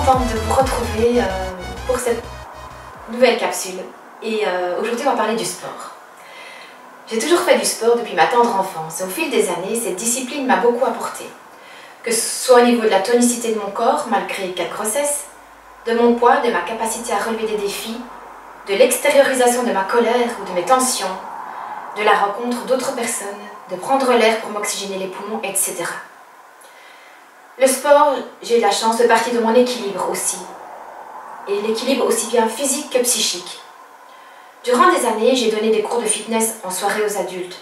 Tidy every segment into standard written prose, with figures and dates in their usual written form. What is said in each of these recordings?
contente de vous retrouver pour cette nouvelle capsule. Et aujourd'hui, on va parler du sport. J'ai toujours fait du sport depuis ma tendre enfance. Et au fil des années, cette discipline m'a beaucoup apporté. Que ce soit au niveau de la tonicité de mon corps, malgré 4 grossesses, de mon poids, de ma capacité à relever des défis, de l'extériorisation de ma colère ou de mes tensions, de la rencontre d'autres personnes, de prendre l'air pour m'oxygéner les poumons, etc. Le sport, j'ai eu la chance de partie de mon équilibre aussi. Et l'équilibre aussi bien physique que psychique. Durant des années, j'ai donné des cours de fitness en soirée aux adultes.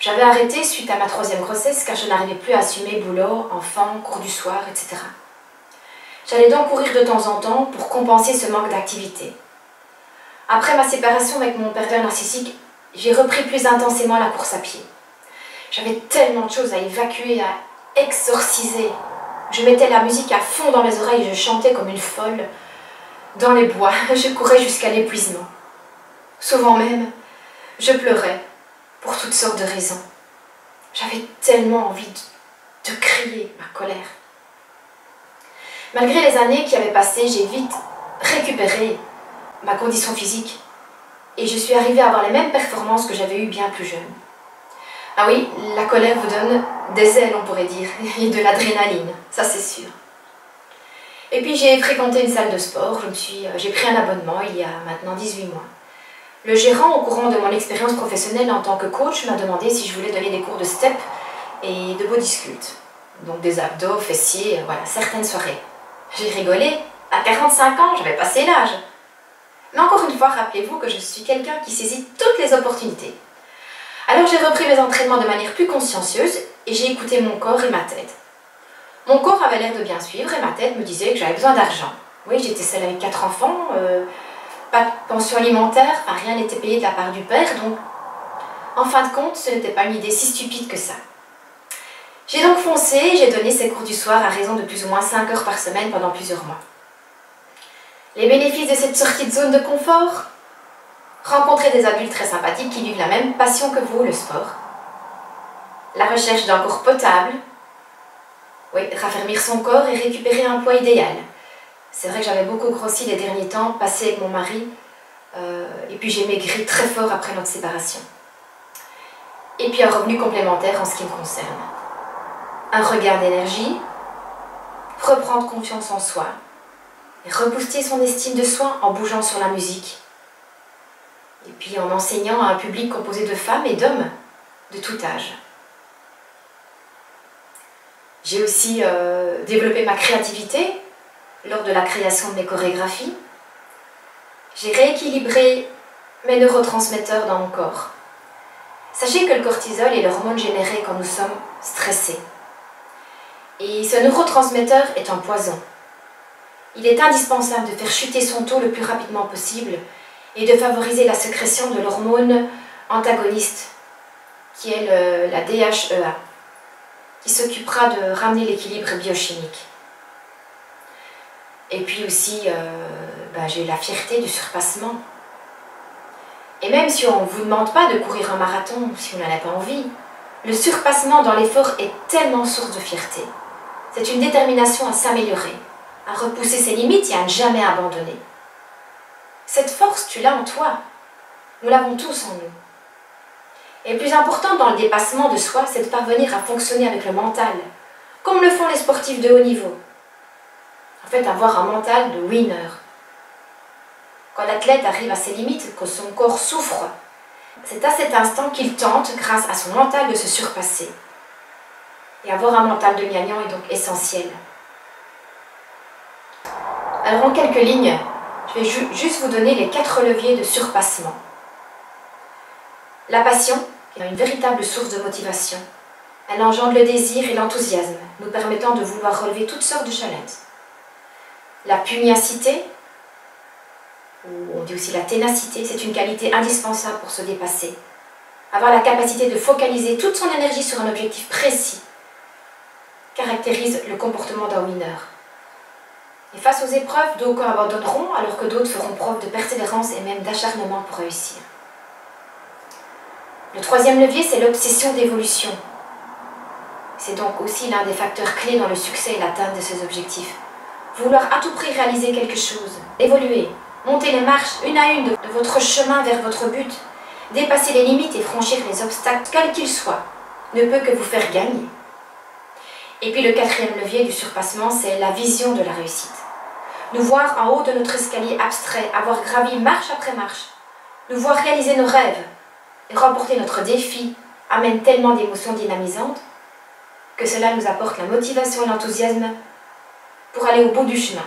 J'avais arrêté suite à ma 3e grossesse car je n'arrivais plus à assumer boulot, enfants, cours du soir, etc. J'allais donc courir de temps en temps pour compenser ce manque d'activité. Après ma séparation avec mon pervers narcissique, j'ai repris plus intensément la course à pied. J'avais tellement de choses à évacuer, à exorciser. Je mettais la musique à fond dans mes oreilles et je chantais comme une folle. Dans les bois, je courais jusqu'à l'épuisement. Souvent même, je pleurais pour toutes sortes de raisons. J'avais tellement envie de crier ma colère. Malgré les années qui avaient passé, j'ai vite récupéré ma condition physique et je suis arrivée à avoir les mêmes performances que j'avais eues bien plus jeune. Ah oui, la colère vous donne des ailes, on pourrait dire, et de l'adrénaline, ça c'est sûr. Et puis j'ai fréquenté une salle de sport, j'ai pris un abonnement il y a maintenant 18 mois. Le gérant, au courant de mon expérience professionnelle en tant que coach, m'a demandé si je voulais donner des cours de step et de body sculpt. Donc des abdos, fessiers, voilà, certaines soirées. J'ai rigolé, à 45 ans, j'avais passé l'âge. Mais encore une fois, rappelez-vous que je suis quelqu'un qui saisit toutes les opportunités. Alors j'ai repris mes entraînements de manière plus consciencieuse et j'ai écouté mon corps et ma tête. Mon corps avait l'air de bien suivre et ma tête me disait que j'avais besoin d'argent. Oui, j'étais seule avec 4 enfants, pas de pension alimentaire, enfin, rien n'était payé de la part du père, donc en fin de compte, ce n'était pas une idée si stupide que ça. J'ai donc foncé, j'ai donné ces cours du soir à raison de plus ou moins 5 heures par semaine pendant plusieurs mois. Les bénéfices de cette sortie de zone de confort? Rencontrer des adultes très sympathiques qui vivent la même passion que vous, le sport. La recherche d'un corps potable. Oui, raffermir son corps et récupérer un poids idéal. C'est vrai que j'avais beaucoup grossi les derniers temps, passé avec mon mari, et puis j'ai maigri très fort après notre séparation. Et puis un revenu complémentaire en ce qui me concerne. Un regain d'énergie, reprendre confiance en soi, et rebooster son estime de soi en bougeant sur la musique. Et puis en enseignant à un public composé de femmes et d'hommes de tout âge. J'ai aussi développé ma créativité lors de la création de mes chorégraphies. J'ai rééquilibré mes neurotransmetteurs dans mon corps. Sachez que le cortisol est l'hormone générée quand nous sommes stressés. Et ce neurotransmetteur est un poison. Il est indispensable de faire chuter son taux le plus rapidement possible et de favoriser la sécrétion de l'hormone antagoniste, qui est la DHEA, qui s'occupera de ramener l'équilibre biochimique. Et puis aussi, j'ai la fierté du surpassement. Et même si on ne vous demande pas de courir un marathon, si on n'en a pas envie, le surpassement dans l'effort est tellement source de fierté. C'est une détermination à s'améliorer, à repousser ses limites et à ne jamais abandonner. Cette force, tu l'as en toi. Nous l'avons tous en nous. Et le plus important dans le dépassement de soi, c'est de parvenir à fonctionner avec le mental, comme le font les sportifs de haut niveau. En fait, avoir un mental de winner. Quand l'athlète arrive à ses limites, que son corps souffre, c'est à cet instant qu'il tente, grâce à son mental, de se surpasser. Et avoir un mental de gagnant est donc essentiel. Alors en quelques lignes, je vais juste vous donner les 4 leviers de surpassement. La passion est une véritable source de motivation. Elle engendre le désir et l'enthousiasme, nous permettant de vouloir relever toutes sortes de challenges. La pugnacité, ou on dit aussi la ténacité, c'est une qualité indispensable pour se dépasser. Avoir la capacité de focaliser toute son énergie sur un objectif précis caractérise le comportement d'un winner. Et face aux épreuves, d'aucuns abandonneront alors que d'autres feront preuve de persévérance et même d'acharnement pour réussir. Le 3e levier, c'est l'obsession d'évolution. C'est donc aussi l'un des facteurs clés dans le succès et l'atteinte de ces objectifs. vouloir à tout prix réaliser quelque chose, évoluer, monter les marches une à une de votre chemin vers votre but, dépasser les limites et franchir les obstacles, quels qu'ils soient, ne peut que vous faire gagner. Et puis le quatrième levier du surpassement, c'est la vision de la réussite. Nous voir en haut de notre escalier abstrait, avoir gravi marche après marche, nous voir réaliser nos rêves et remporter notre défi amène tellement d'émotions dynamisantes que cela nous apporte la motivation et l'enthousiasme pour aller au bout du chemin.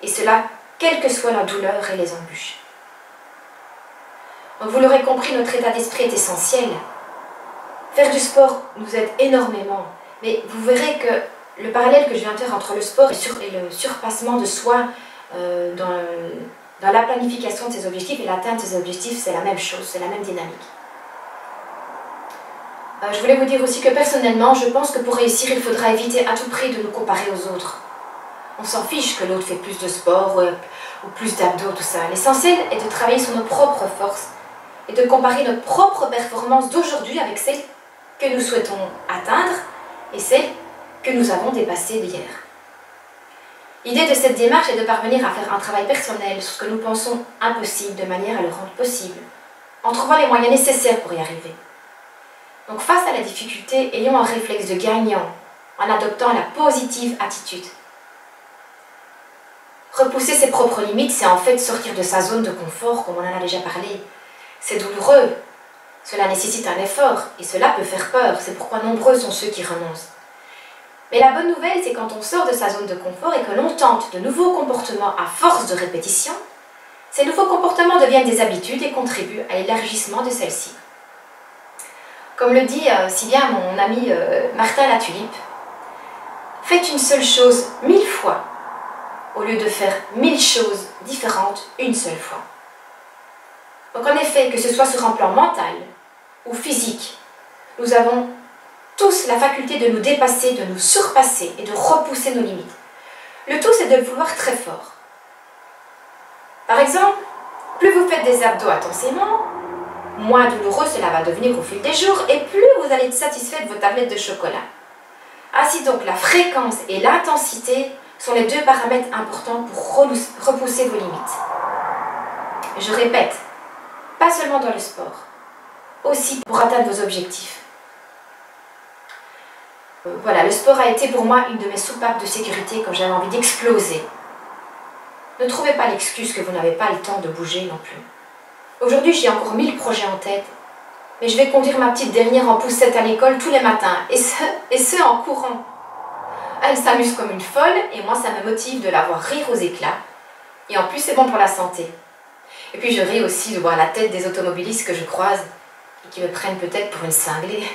Et cela, quelle que soit la douleur et les embûches. Donc vous l'aurez compris, notre état d'esprit est essentiel. Faire du sport nous aide énormément, mais vous verrez que le parallèle que je viens de faire entre le sport et le surpassement de soi dans la planification de ses objectifs et l'atteinte de ses objectifs, c'est la même chose, c'est la même dynamique. Je voulais vous dire aussi que personnellement, je pense que pour réussir, il faudra éviter à tout prix de nous comparer aux autres. On s'en fiche que l'autre fait plus de sport ou plus d'abdos, tout ça. L'essentiel est de travailler sur nos propres forces et de comparer notre propre performance d'aujourd'hui avec celles que nous souhaitons atteindre et celles que nous avons dépassées d'hier. L'idée de cette démarche est de parvenir à faire un travail personnel sur ce que nous pensons impossible de manière à le rendre possible, en trouvant les moyens nécessaires pour y arriver. Donc face à la difficulté, ayons un réflexe de gagnant en adoptant la positive attitude. Repousser ses propres limites, c'est en fait sortir de sa zone de confort, comme on en a déjà parlé. C'est douloureux, cela nécessite un effort, et cela peut faire peur, c'est pourquoi nombreux sont ceux qui renoncent. Mais la bonne nouvelle, c'est quand on sort de sa zone de confort et que l'on tente de nouveaux comportements à force de répétition, ces nouveaux comportements deviennent des habitudes et contribuent à l'élargissement de celles-ci. Comme le dit si bien mon ami Martin Latulippe, faites une seule chose 1000 fois, au lieu de faire 1000 choses différentes une seule fois. Donc en effet, que ce soit sur un plan mental ou physique, nous avons tous la faculté de nous dépasser, de nous surpasser et de repousser nos limites. Le tout, c'est de le vouloir très fort. Par exemple, plus vous faites des abdos intensément, moins douloureux cela va devenir au fil des jours et plus vous allez être satisfait de vos tablettes de chocolat. Ainsi donc, la fréquence et l'intensité sont les deux paramètres importants pour repousser vos limites. Je répète, pas seulement dans le sport, aussi pour atteindre vos objectifs. Voilà, le sport a été pour moi une de mes soupapes de sécurité quand j'avais envie d'exploser. Ne trouvez pas l'excuse que vous n'avez pas le temps de bouger non plus. Aujourd'hui, j'ai encore 1000 projets en tête, mais je vais conduire ma petite dernière en poussette à l'école tous les matins, et ce en courant. Elle s'amuse comme une folle, et moi ça me motive de la voir rire aux éclats, et en plus c'est bon pour la santé. Et puis je ris aussi de voir la tête des automobilistes que je croise, et qui me prennent peut-être pour une cinglée.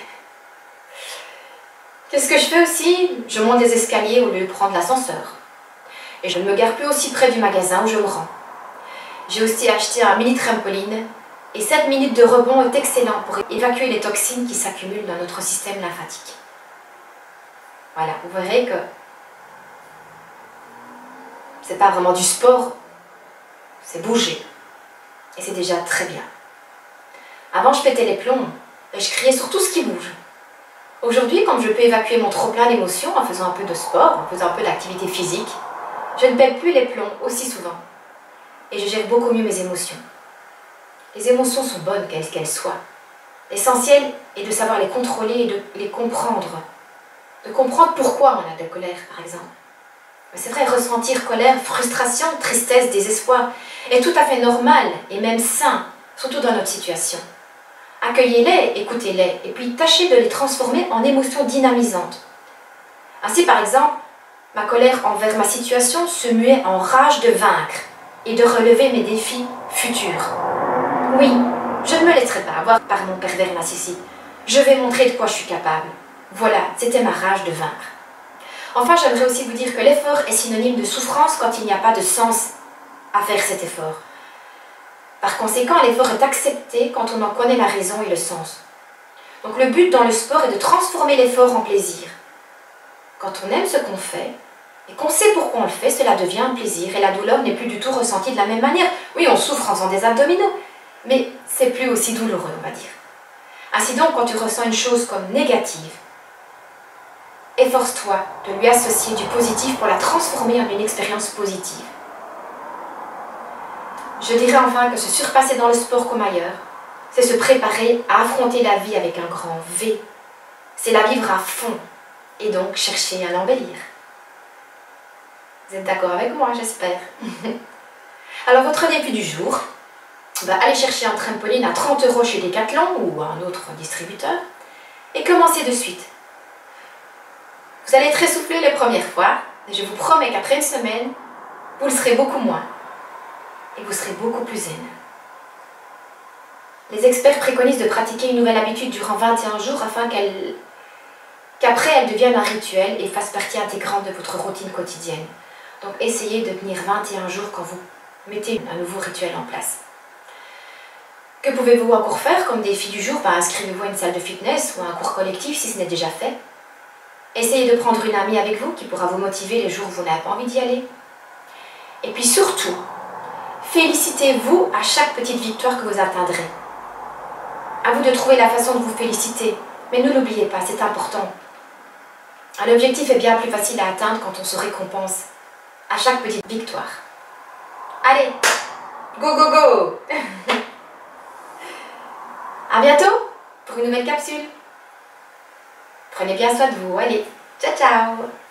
Qu'est-ce que je fais aussi? Je monte des escaliers au lieu de prendre l'ascenseur. Et je ne me gare plus aussi près du magasin où je me rends. J'ai aussi acheté un mini trampoline et 7 minutes de rebond est excellent pour évacuer les toxines qui s'accumulent dans notre système lymphatique. Voilà, vous verrez que c'est pas vraiment du sport, c'est bouger. Et c'est déjà très bien. Avant, je pétais les plombs et je criais sur tout ce qui bouge. Aujourd'hui, comme je peux évacuer mon trop-plein d'émotions en faisant un peu de sport, en faisant un peu d'activité physique, je ne pète plus les plombs aussi souvent. Et je gère beaucoup mieux mes émotions. Les émotions sont bonnes, quelles qu'elles soient. L'essentiel est de savoir les contrôler et de les comprendre. De comprendre pourquoi on a de la colère, par exemple. C'est vrai, ressentir colère, frustration, tristesse, désespoir est tout à fait normal et même sain, surtout dans notre situation. Accueillez-les, écoutez-les, et puis tâchez de les transformer en émotions dynamisantes. Ainsi, par exemple, ma colère envers ma situation se muait en rage de vaincre et de relever mes défis futurs. Oui, je ne me laisserai pas avoir par mon pervers narcissique. Je vais montrer de quoi je suis capable. Voilà, c'était ma rage de vaincre. Enfin, j'aimerais aussi vous dire que l'effort est synonyme de souffrance quand il n'y a pas de sens à faire cet effort. Par conséquent, l'effort est accepté quand on en connaît la raison et le sens. Donc le but dans le sport est de transformer l'effort en plaisir. Quand on aime ce qu'on fait, et qu'on sait pourquoi on le fait, cela devient un plaisir et la douleur n'est plus du tout ressentie de la même manière. Oui, on souffre en faisant des abdominaux, mais c'est plus aussi douloureux, on va dire. Ainsi donc, quand tu ressens une chose comme négative, efforce-toi de lui associer du positif pour la transformer en une expérience positive. Je dirais enfin que se surpasser dans le sport comme ailleurs, c'est se préparer à affronter la vie avec un grand V. C'est la vivre à fond et donc chercher à l'embellir. Vous êtes d'accord avec moi, j'espère. Alors votre défi du jour, allez chercher un trampoline à 30 € chez Decathlon ou un autre distributeur et commencez de suite. Vous allez être essoufflé les premières fois, mais je vous promets qu'après une semaine, vous le serez beaucoup moins et vous serez beaucoup plus zen. Les experts préconisent de pratiquer une nouvelle habitude durant 21 jours afin qu'après elle devienne un rituel et fasse partie intégrante de votre routine quotidienne. Donc essayez de tenir 21 jours quand vous mettez un nouveau rituel en place. Que pouvez-vous encore faire comme défi du jour? Inscrivez-vous à une salle de fitness ou à un cours collectif si ce n'est déjà fait. Essayez de prendre une amie avec vous qui pourra vous motiver les jours où vous n'avez pas envie d'y aller. Et puis surtout, félicitez-vous à chaque petite victoire que vous atteindrez. À vous de trouver la façon de vous féliciter, mais ne l'oubliez pas, c'est important. Un objectif est bien plus facile à atteindre quand on se récompense à chaque petite victoire. Allez, go go go! À bientôt pour une nouvelle capsule. Prenez bien soin de vous. Allez, ciao ciao!